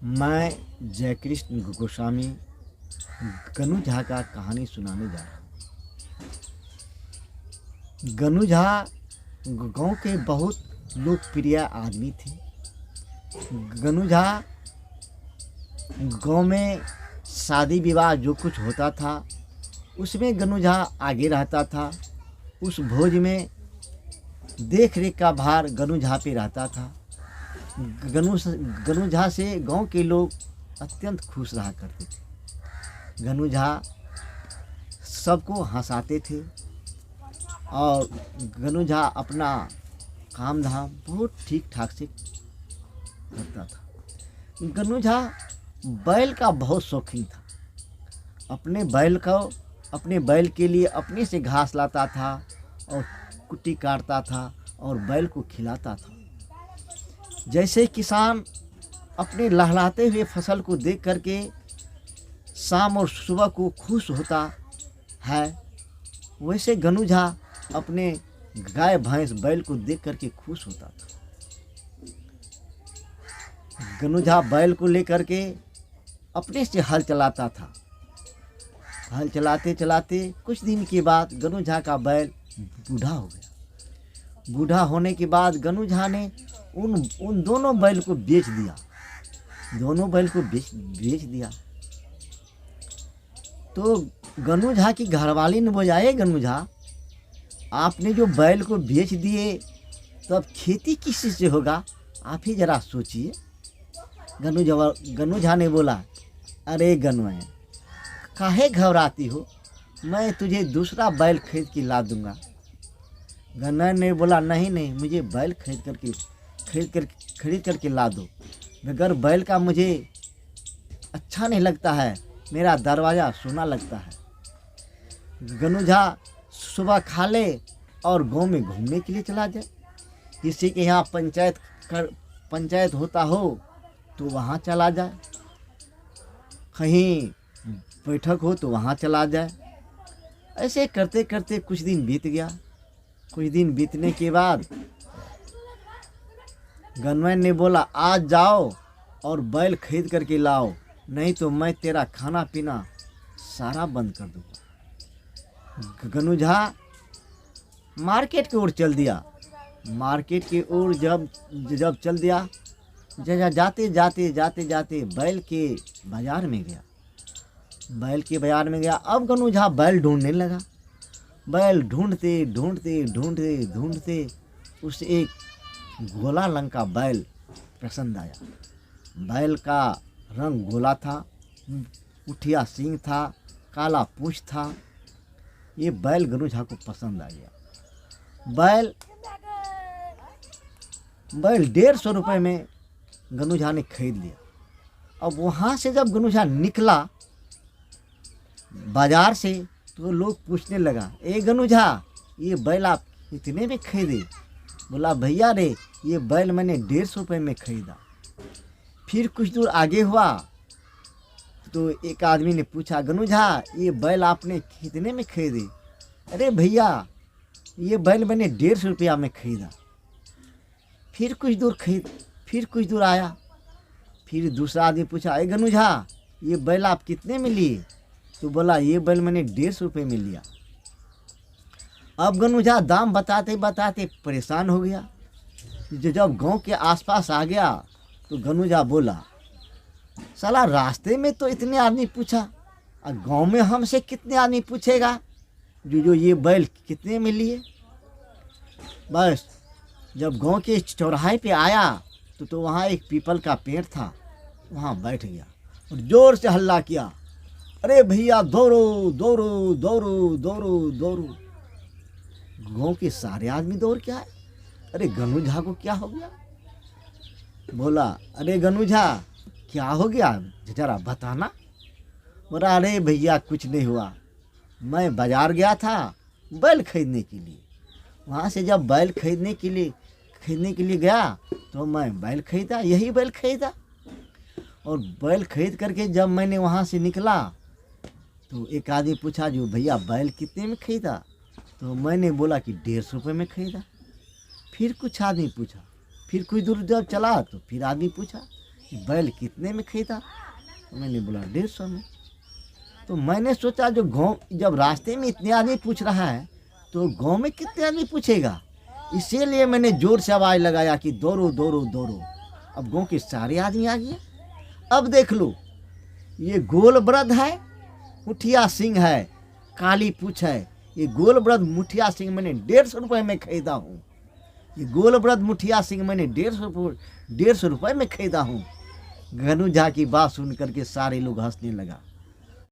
मैं जयकृष्ण गोस्वामी गनु झा का कहानी सुनाने जा रहा हूँ। गनु झा गांव के बहुत लोकप्रिय आदमी थे। गनु झा गांव में शादी विवाह जो कुछ होता था उसमें गनु झा आगे रहता था। उस भोज में देख रेख का भार गनु झा पे रहता था। गनु झा से गांव के लोग अत्यंत खुश रहा करते थे। गनु झा सबको हंसाते थे और गनु झा अपना काम धाम बहुत ठीक ठाक से करता था। गनु झा बैल का बहुत शौकीन था। अपने बैल के लिए अपने से घास लाता था और कुट्टी काटता था और बैल को खिलाता था। जैसे किसान अपने लहलहाते हुए फसल को देख करके शाम और सुबह को खुश होता है, वैसे गनु झा अपने गाय भैंस बैल को देख करके खुश होता था। गनु झा बैल को लेकर के अपने से हल चलाता था। हल चलाते चलाते कुछ दिन के बाद गनु झा का बैल बूढ़ा हो गया। बूढ़ा होने के बाद गनु झा ने उन दोनों बैल को बेच दिया। दोनों बैल को बेच दिया तो गनु झा की घरवाली ने बोला, गनु झा, आपने जो बैल को बेच दिए तो अब खेती किसी से होगा, आप ही जरा सोचिए। गनु झा ने बोला, अरे गनु, काहे घबराती हो, मैं तुझे दूसरा बैल खरीद के ला दूंगा। गन्ना ने बोला, नहीं, मुझे बैल खरीद करके ला दो। अगर बैल का मुझे अच्छा नहीं लगता है, मेरा दरवाज़ा सोना लगता है। गनु झा सुबह खा ले और गांव में घूमने के लिए चला जाए। किसी के यहाँ पंचायत होता हो तो वहाँ चला जाए, कहीं बैठक हो तो वहाँ चला जाए। ऐसे करते करते कुछ दिन बीत गया। कुछ दिन बीतने के बाद गनवैन ने बोला, आज जाओ और बैल खरीद करके लाओ, नहीं तो मैं तेरा खाना पीना सारा बंद कर दूँगा। गनु झा मार्केट की ओर चल दिया। मार्केट की ओर जब चल दिया, जाते जाते बैल के बाजार में गया। बैल के बाजार में गया। अब गनु झा बैल ढूंढने लगा। बैल ढूंढते उसे एक गोला रंग का बैल पसंद आया। बैल का रंग गोला था, उठिया सींग था, काला पूंछ था। ये बैल गनु झा को पसंद आ गया। बैल 150 रुपये में गनु झा ने खरीद लिया। अब वहाँ से जब गनु झा निकला बाजार से तो लोग पूछने लगा, गनु झा, ये बैल आप इतने में खरीदे? बोला, भैया रे, ये बैल मैंने 150 रुपये में खरीदा। फिर कुछ दूर आगे हुआ तो एक आदमी ने पूछा, गनु झा, ये बैल आपने कितने में खरीदे? अरे भैया, ये बैल मैंने 150 रुपया में खरीदा। फिर कुछ दूर आया। फिर दूसरा आदमी पूछा, गनु झा, ये बैल आप कितने में लिए? तो बोला, ये बैल मैंने 150 रुपये में लिया। अब गनु झा दाम बताते परेशान हो गया। जब गांव के आसपास आ गया तो गनु झा बोला, साला रास्ते में तो इतने आदमी पूछा और गांव में हमसे कितने आदमी पूछेगा जो ये बैल कितने में लिए। बस जब गांव के चौराहे पे आया तो वहाँ एक पीपल का पेड़ था, वहाँ बैठ गया और जोर से हल्ला किया, अरे भैया दौड़ो। गांव के सारे आदमी दौड़ के आए। अरे गनु झा को क्या हो गया? बोला, अरे गनु झा, क्या हो गया, जरा बताना। बोला, अरे भैया कुछ नहीं हुआ, मैं बाजार गया था बैल खरीदने के लिए। वहाँ से जब बैल खरीदने के लिए गया तो मैं बैल खरीदा, यही बैल खरीदा। और बैल खरीद करके जब मैंने वहाँ से निकला तो एक आदमी पूछा, जो भैया बैल कितने में खरीदा? तो मैंने बोला कि 150 रुपये में खरीदा। फिर कुछ आदमी पूछा, फिर कुछ दूर जब चला तो फिर आदमी पूछा, कि बैल कितने में खरीदा? तो मैंने बोला 150 में। तो मैंने सोचा जो गाँव, जब रास्ते में इतने आदमी पूछ रहा है तो गांव में कितने आदमी पूछेगा, इसीलिए मैंने जोर से आवाज़ लगाया कि दौड़ो दौड़ो दौड़ो। अब गांव के सारे आदमी आ गए। अब देख लो, ये गोल बरद है, मुठिया सिंह है, काली पूछ है। ये गोल बरद मुठिया सिंह मैंने 150 रुपये में खरीदा हूँ। ये गोल बरद मुठिया सिंह मैंने 150 रुपये में खरीदा हूँ। गनू झा की बात सुन करके सारे लोग हंसने लगा।